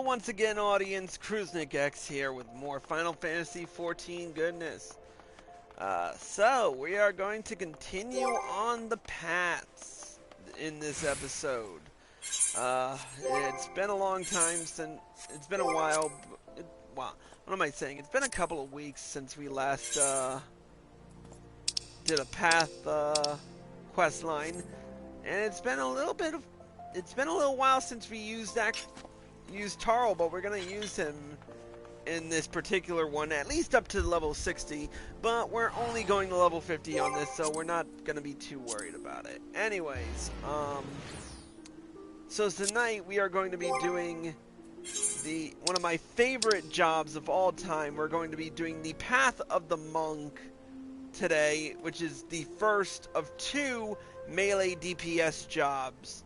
once again, audience, Kruznik X here with more Final Fantasy XIV goodness. So, we are going to continue on the paths in this episode. It's been a long time since, it's been a while, wow, what am I saying? It's been a couple of weeks since we last, did a path, quest line, and it's been a little while since we used Tarl, but we're gonna use him in this particular one, at least up to level 60, but we're only going to level 50 on this, so we're not gonna be too worried about it. Anyways, so tonight we are going to be doing one of my favorite jobs of all time. We're going to be doing the Path of the Monk today, which is the first of 2 melee DPS jobs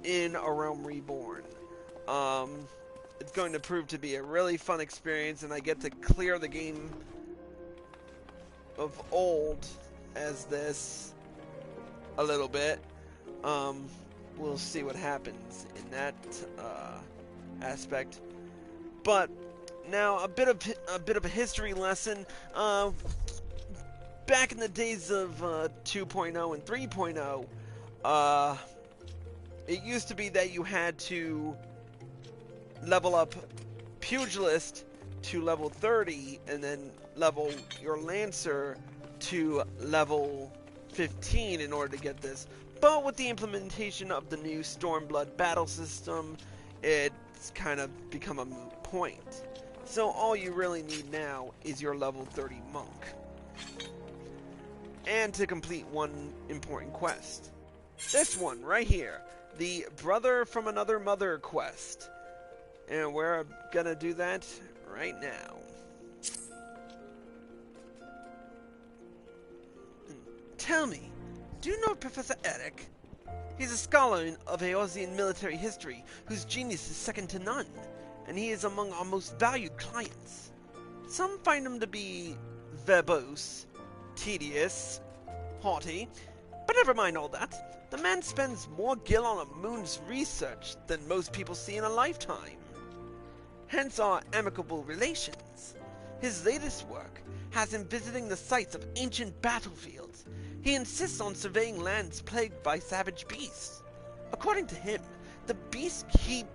in A Realm Reborn. It's going to prove to be a really fun experience, and I get to clear the game of old as this a little bit. We'll see what happens in that aspect. But now a bit of a history lesson. Back in the days of 2.0 and 3.0, it used to be that you had to level up pugilist to level 30 and then level your lancer to level 15 in order to get this. But with the implementation of the new Stormblood battle system, it's kind of become a moot point. So all you really need now is your level 30 monk. And to complete one important quest. This one right here, the Brother from Another Mother quest. And we're gonna do that right now. Tell me, do you know Professor Eric? He's a scholar of Eorzean military history whose genius is second to none, and he is among our most valued clients. Some find him to be verbose, tedious, haughty, but never mind all that. The man spends more gil on a moon's research than most people see in a lifetime. Hence our amicable relations. His latest work has him visiting the sites of ancient battlefields. He insists on surveying lands plagued by savage beasts. According to him, the beasts keep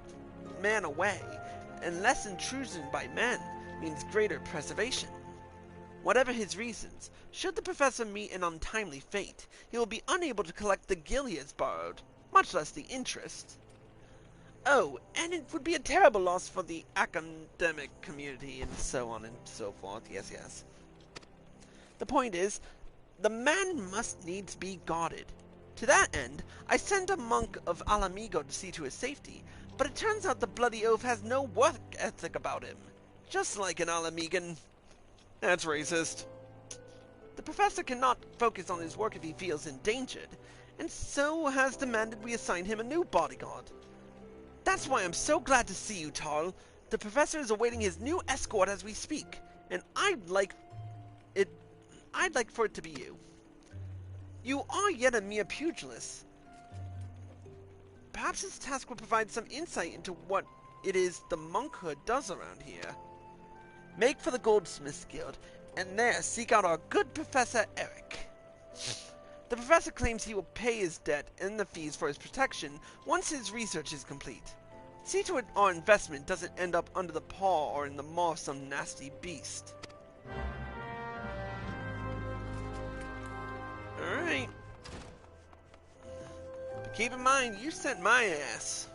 man away, and less intrusion by men means greater preservation. Whatever his reasons, should the professor meet an untimely fate, he will be unable to collect the gil he has borrowed, much less the interest. Oh, and it would be a terrible loss for the academic community, and so on and so forth. Yes, yes. The point is, the man must needs be guarded. To that end, I sent a monk of Alamigo to see to his safety, but it turns out the bloody oaf has no work ethic about him. Just like an Alamigan. That's racist. The professor cannot focus on his work if he feels endangered, and so has demanded we assign him a new bodyguard. That's why I'm so glad to see you, Tarl. The professor is awaiting his new escort as we speak, and I'd like for it to be you. You are yet a mere pugilist. Perhaps this task will provide some insight into what it is the monkhood does around here. Make for the Goldsmiths Guild, and there seek out our good Professor Eric. The professor claims he will pay his debt and the fees for his protection once his research is complete. See to it our investment doesn't end up under the paw or in the maw of some nasty beast. Alright. But keep in mind, you sent my ass.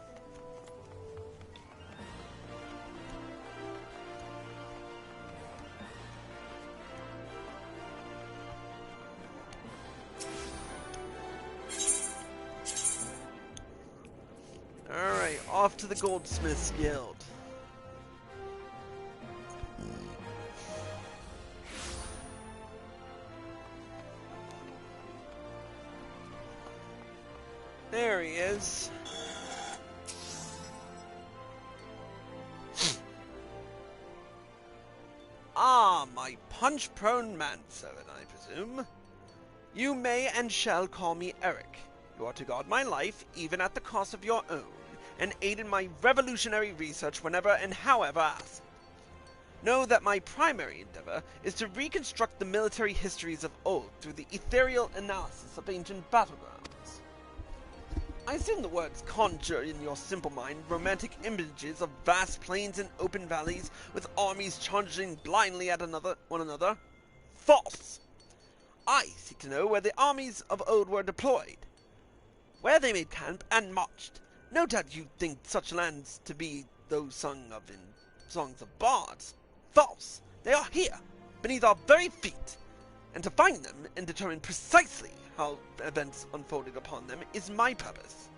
Alright, off to the Goldsmiths Guild. There he is. Ah, my punch-prone manservant, I presume. You may and shall call me Eric. You are to guard my life, even at the cost of your own, and aid in my revolutionary research whenever and however asked. Know that my primary endeavor is to reconstruct the military histories of old through the ethereal analysis of ancient battlegrounds. I assume the words conjure in your simple mind romantic images of vast plains and open valleys with armies charging blindly at one another. False! I seek to know where the armies of old were deployed, where they made camp and marched. No doubt you think such lands to be those sung of in songs of bards. False! They are here, beneath our very feet, and to find them and determine precisely how events unfolded upon them is my purpose.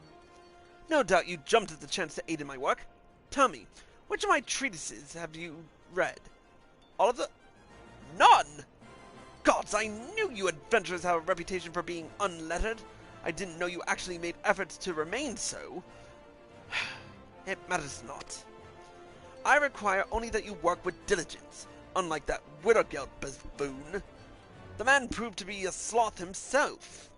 No doubt you jumped at the chance to aid in my work. Tell me, which of my treatises have you read? All of the... None! Gods, I knew you adventurers have a reputation for being unlettered. I didn't know you actually made efforts to remain so. It matters not. I require only that you work with diligence, unlike that Widowgeld buffoon. The man proved to be a sloth himself.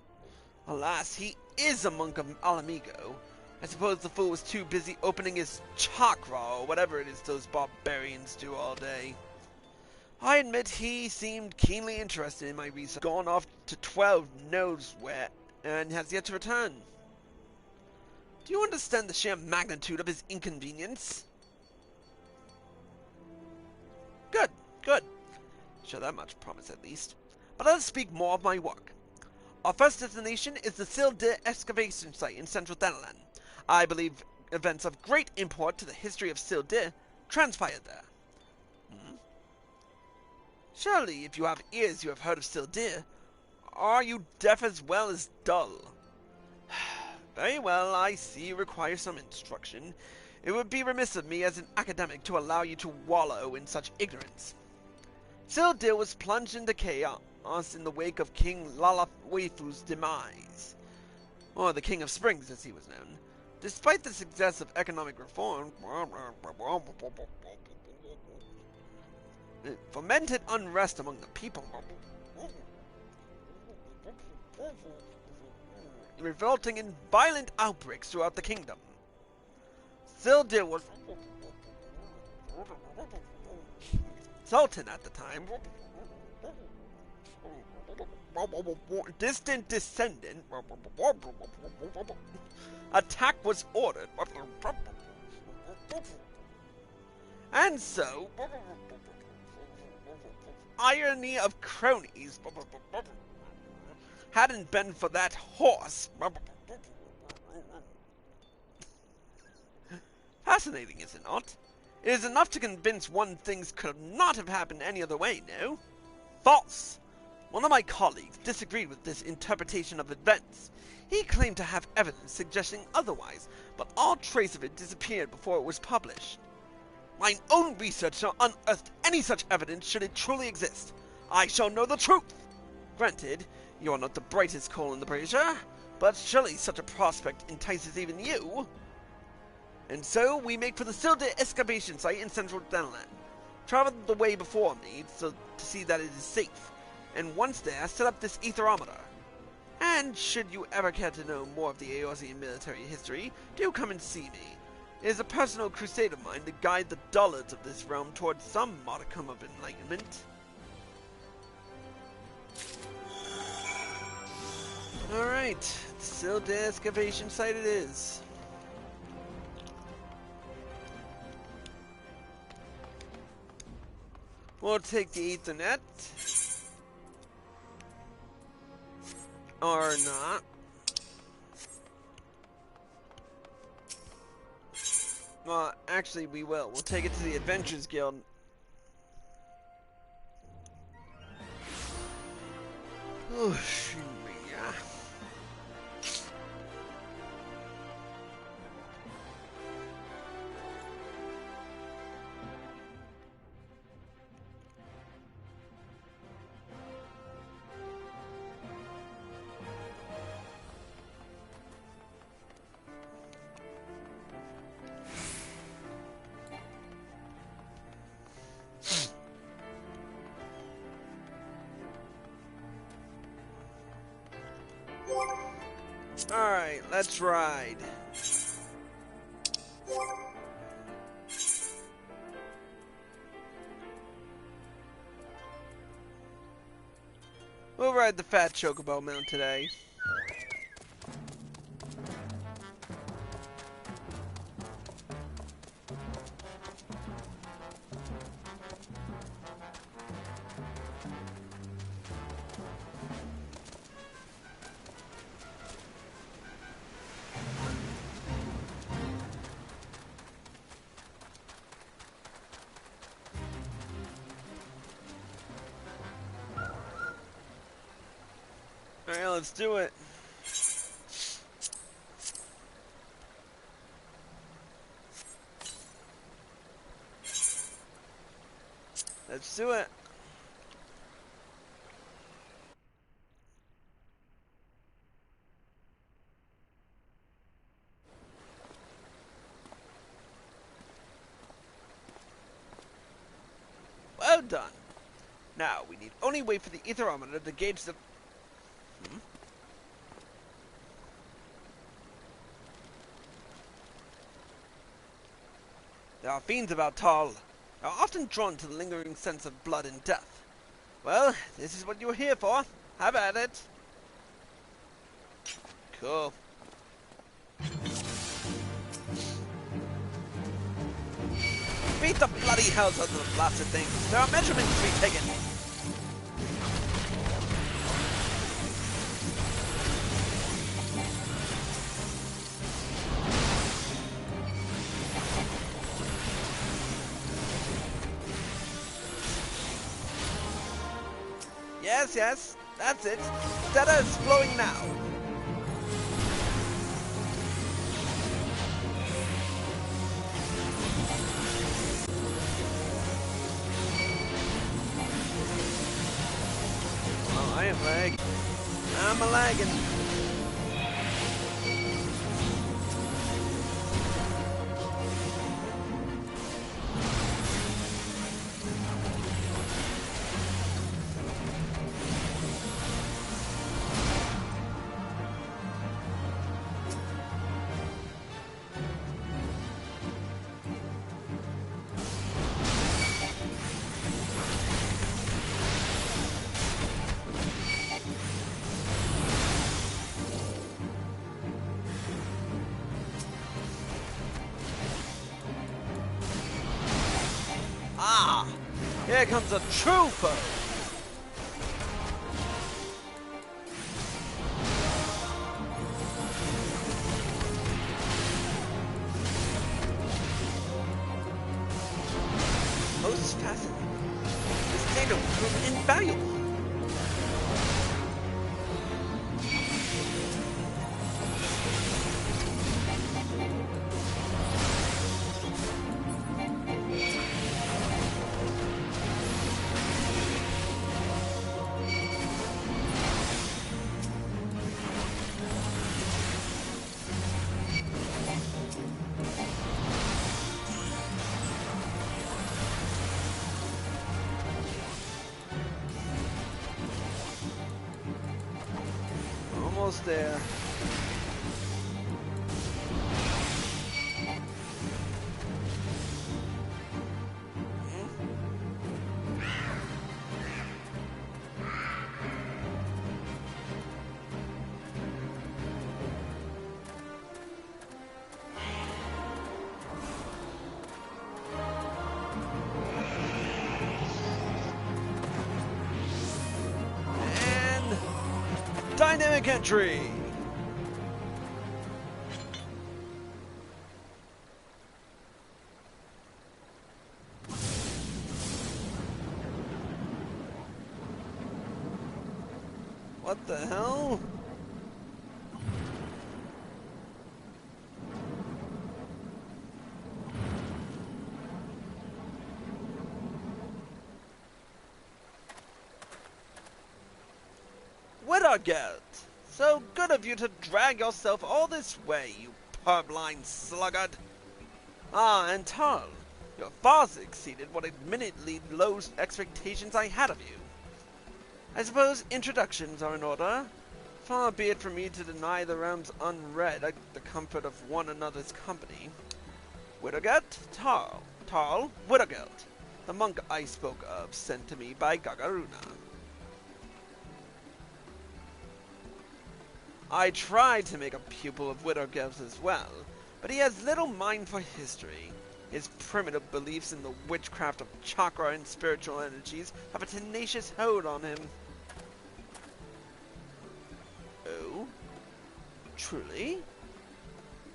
Alas, he is a monk of Alamigo. I suppose the fool was too busy opening his chakra or whatever it is those barbarians do all day. I admit he seemed keenly interested in my research, gone off to 12 knows where, and has yet to return. Do you understand the sheer magnitude of his inconvenience? Good, good. Show that much promise at least. But let us speak more of my work. Our first destination is the Sildir excavation site in central Thanalan. I believe events of great import to the history of Sildir transpired there. Surely, if you have ears, you have heard of Sildir. Are you deaf as well as dull? Very well, I see you require some instruction. It would be remiss of me as an academic to allow you to wallow in such ignorance. Sildir was plunged into chaos in the wake of King Lalawefu's demise, or the King of Springs as he was known. Despite the success of economic reform, it fomented unrest among the people, resulting in violent outbreaks throughout the kingdom. Sildir was Sultan at the time. Distant descendant. Attack was ordered. And so, irony of cronies, hadn't been for that horse. Fascinating, is it not? It is enough to convince one things could not have happened any other way, no? False! One of my colleagues disagreed with this interpretation of events. He claimed to have evidence suggesting otherwise, but all trace of it disappeared before it was published. My own research shall unearth any such evidence should it truly exist. I shall know the truth! Granted, you are not the brightest coal in the brazier, but surely such a prospect entices even you. And so, we make for the Sildir excavation site in central Thanalan. Travel the way before me to see that it is safe, and once there, set up this aetherometer. And should you ever care to know more of the Eorzean military history, do come and see me. It is a personal crusade of mine to guide the dullards of this realm towards some modicum of enlightenment. Alright, Sildir excavation site it is. We'll take the Ethernet. Or not. Well, actually we will. We'll take it to the Adventurers Guild. Oh, shoot. Alright, let's ride. We'll ride the fat chocobo mount today. Alright, let's do it. Let's do it. Well done. Now, we need only wait for the etherometer to gauge the... There are fiends about Tal. They are often drawn to the lingering sense of blood and death. Well, this is what you were here for. Have at it. Cool. Beat the bloody hells out of the blasted things. There are measurements to be taken. Yes, yes, that's it. Data is flowing now. Oh, I am lagging. I'm a lagging. Here comes a true foe! Most fascinating. This data will prove invaluable. Almost there. Dynamic entry! What the hell? Widowgeld! So good of you to drag yourself all this way, you purblind sluggard! Ah, and Tarl, you have far exceeded what admittedly low expectations I had of you. I suppose introductions are in order. Far be it from me to deny the realm's unread the comfort of one another's company. Widogelt? Tarl, Widogelt. The monk I spoke of, sent to me by Gagaruna. I tried to make a pupil of Widogelt as well, but he has little mind for history. His primitive beliefs in the witchcraft of chakra and spiritual energies have a tenacious hold on him. Oh? Truly?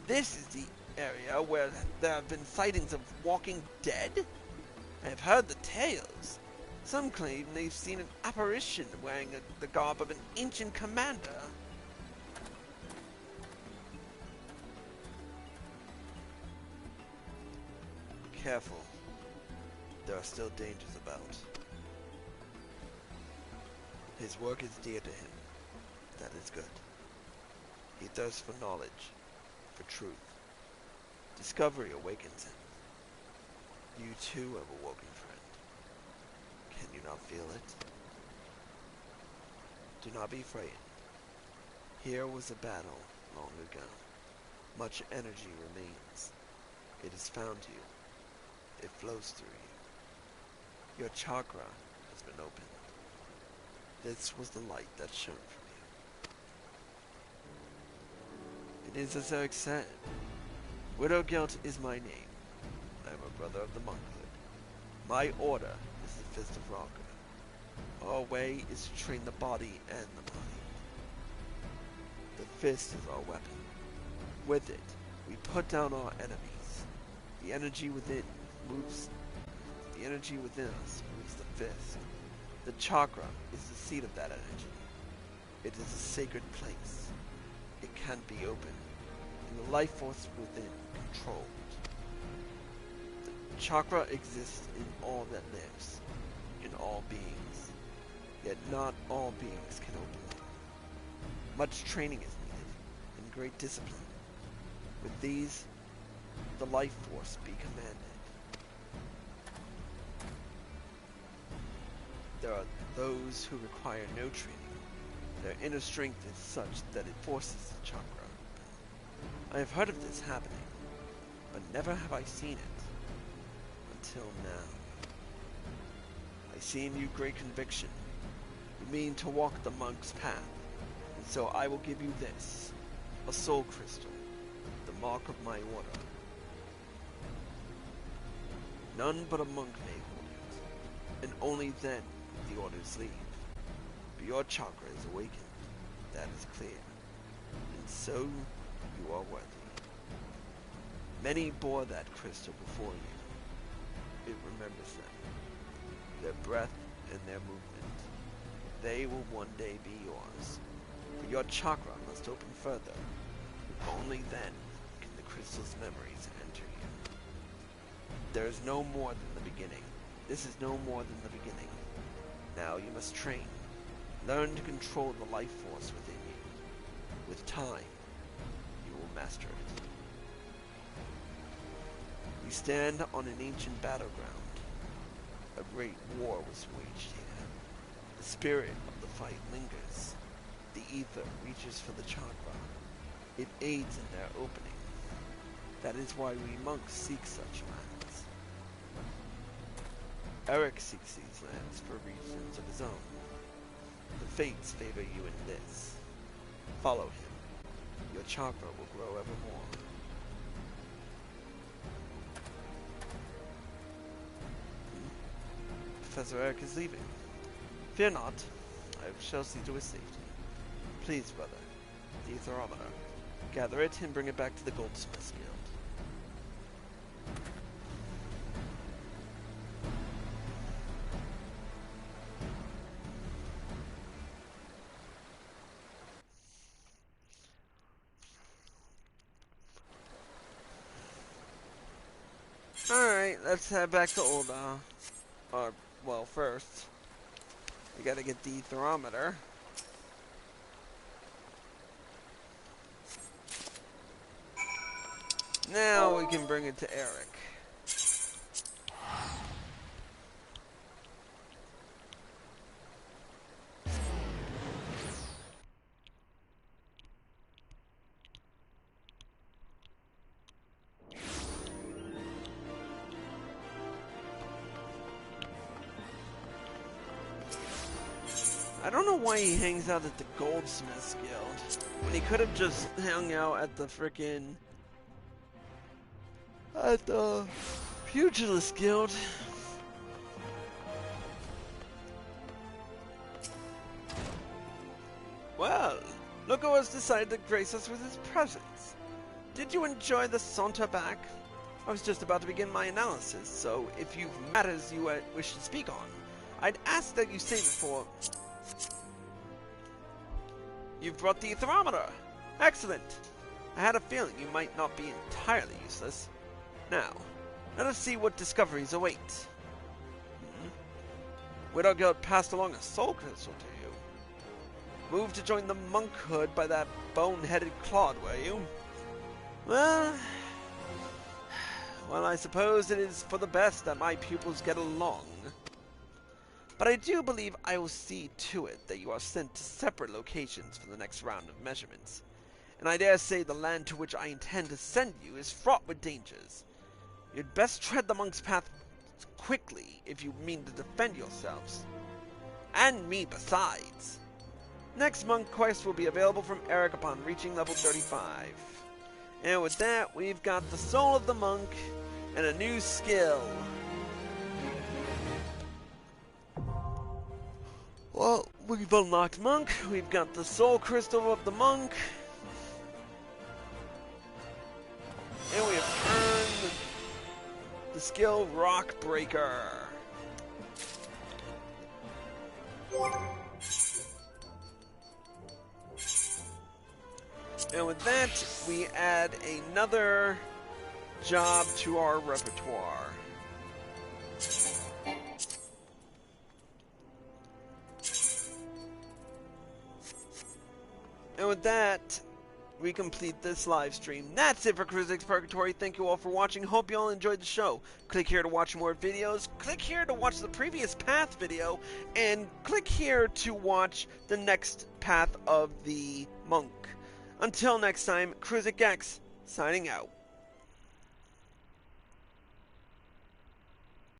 This is the area where there have been sightings of walking dead? I have heard the tales. Some claim they've seen an apparition wearing the garb of an ancient commander. Careful. There are still dangers about. His work is dear to him. That is good. He thirsts for knowledge, for truth. Discovery awakens him. You too have awoken, friend. Can you not feel it? Do not be frightened. Here was a battle long ago. Much energy remains. It has found you. It flows through you. Your chakra has been opened. This was the light that shone from you. It is as Eric said. Widogelt is my name. I am a brother of the monkhood. My order is the Fist of Rocker. Our way is to train the body and the mind. The fist is our weapon. With it, we put down our enemies. The energy within us moves the fist. The chakra is the seat of that energy. It is a sacred place. It can't be opened, and the life force within controlled. The chakra exists in all that lives, in all beings. Yet not all beings can open it. Much training is needed, and great discipline. With these, the life force be commanded. There are those who require no training. Their inner strength is such that it forces the chakra open. I have heard of this happening, but never have I seen it. Until now. I see in you great conviction. You mean to walk the monk's path, and so I will give you this, a soul crystal, the mark of my order. None but a monk may hold it, and only then the orders leave. But your chakra is awakened, that is clear, and so you are worthy. Many bore that crystal before you. It remembers them, their breath and their movement. They will one day be yours, but your chakra must open further. Only then can the crystal's memories enter you. There is no more than the beginning. This is no more than the beginning. Now you must train. Learn to control the life force within you. With time, you will master it. We stand on an ancient battleground. A great war was waged here. The spirit of the fight lingers. The ether reaches for the chakra. It aids in their opening. That is why we monks seek such lands. Eric seeks these lands for reasons of his own. The fates favor you in this. Follow him. Your chakra will grow evermore. Professor Eric is leaving. Fear not. I shall see to his safety. Please, brother, the Aetherometer. Gather it and bring it back to the Goldsmiths Guild. Alright, let's head back to Ul'dah. Well, first, we gotta get the Aetherometer. Now we can bring it to Eric. don't know why he hangs out at the Goldsmiths Guild when he could have just hung out at the frickin' at the Pugilist Guild. Well, look who has decided to grace us with his presence. Did you enjoy the saunter back? I was just about to begin my analysis, so if you've matters you wish to speak on, I'd ask that you save it for... You've brought the thermometer! Excellent! I had a feeling you might not be entirely useless. Now, let us see what discoveries await. Widow Guild passed along a soul crystal to you. Moved to join the monkhood by that bone-headed clod, were you? Well, I suppose it is for the best that my pupils get along. But I do believe I will see to it that you are sent to separate locations for the next round of measurements. And I dare say the land to which I intend to send you is fraught with dangers. You'd best tread the monk's path quickly if you mean to defend yourselves. And me besides. Next monk quest will be available from Eric upon reaching level 35. And with that, we've got the Soul of the Monk and a new skill. Well, we've unlocked Monk, we've got the Soul Crystal of the Monk, and we have earned the skill Rock Breaker. And with that, we add another job to our repertoire. And with that, we complete this live stream. That's it for Cruise's Purgatory. Thank you all for watching. Hope you all enjoyed the show. Click here to watch more videos. Click here to watch the previous path video. And click here to watch the next path of the monk. Until next time, Cruisic X, signing out.